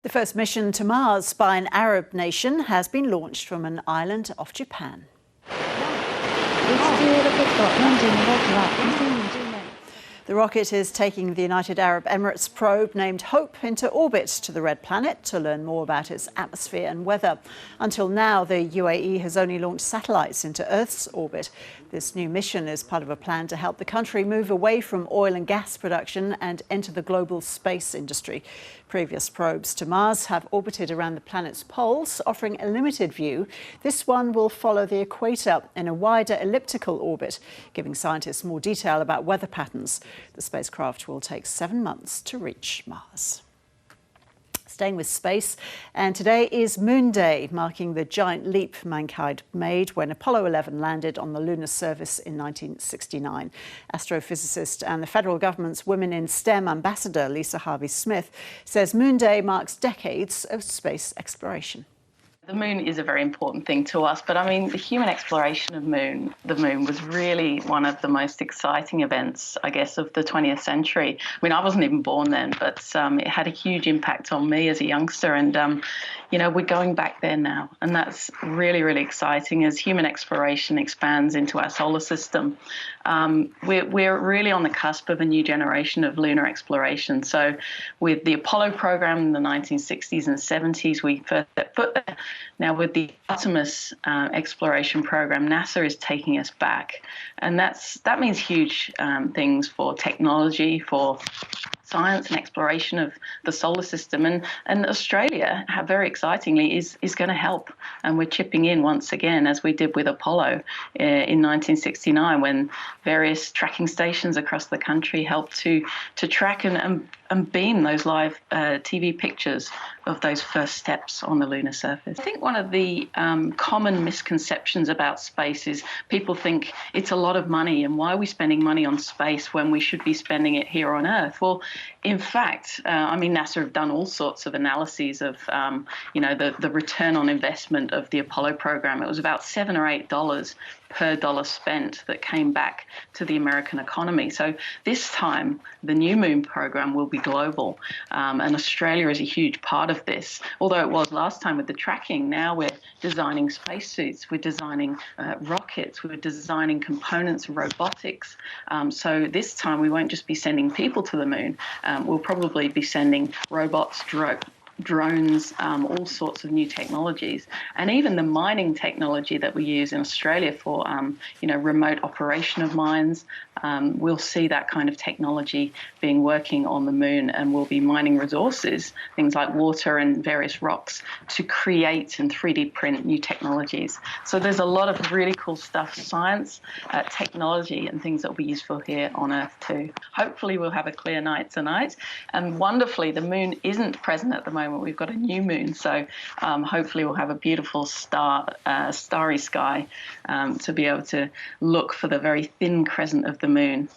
The first mission to Mars by an Arab nation has been launched from an island off Japan. The rocket is taking the United Arab Emirates probe named Hope into orbit to the Red Planet to learn more about its atmosphere and weather. Until now, the UAE has only launched satellites into Earth's orbit. This new mission is part of a plan to help the country move away from oil and gas production and enter the global space industry. Previous probes to Mars have orbited around the planet's poles, offering a limited view. This one will follow the equator in a wider elliptical orbit, giving scientists more detail about weather patterns. The spacecraft will take 7 months to reach Mars. Staying with space, and today is Moon Day, marking the giant leap mankind made when Apollo 11 landed on the lunar surface in 1969. Astrophysicist and the federal government's Women in STEM ambassador, Lisa Harvey-Smith, says Moon Day marks decades of space exploration. The moon is a very important thing to us, but I mean, the human exploration of the moon was really one of the most exciting events, I guess, of the 20th century. I mean, I wasn't even born then, but it had a huge impact on me as a youngster. And, we're going back there now. And that's really, really exciting as human exploration expands into our solar system. We're really on the cusp of a new generation of lunar exploration. So with the Apollo program in the 1960s and 70s, we first set foot there. Now, with the Artemis exploration program, NASA is taking us back. And that means huge things for technology, for science and exploration of the solar system. And Australia, very excitingly, is going to help. And we're chipping in once again, as we did with Apollo in 1969, when various tracking stations across the country helped to track and beam those live TV pictures of those first steps on the lunar surface. I think one of the common misconceptions about space is people think it's a lot of money, and why are we spending money on space when we should be spending it here on Earth? Well, in fact, NASA have done all sorts of analyses of, the return on investment of the Apollo program. It was about $7 or $8 per dollar spent that came back to the American economy. So this time, the new moon program will be global, and Australia is a huge part of this. Although it was last time with the tracking, now we're designing spacesuits, we're designing rockets, we're designing components, robotics. So this time we won't just be sending people to the moon, we'll probably be sending robots, drones, all sorts of new technologies, and even the mining technology that we use in Australia for, remote operation of mines. We'll see that kind of technology working on the moon, and we'll be mining resources, things like water and various rocks, to create and 3D print new technologies. So there's a lot of really cool stuff, science, technology, and things that will be useful here on Earth too. Hopefully we'll have a clear night tonight, and wonderfully the moon isn't present at the moment. We've got a new moon, so hopefully we'll have a beautiful starry sky to be able to look for the very thin crescent of the moon.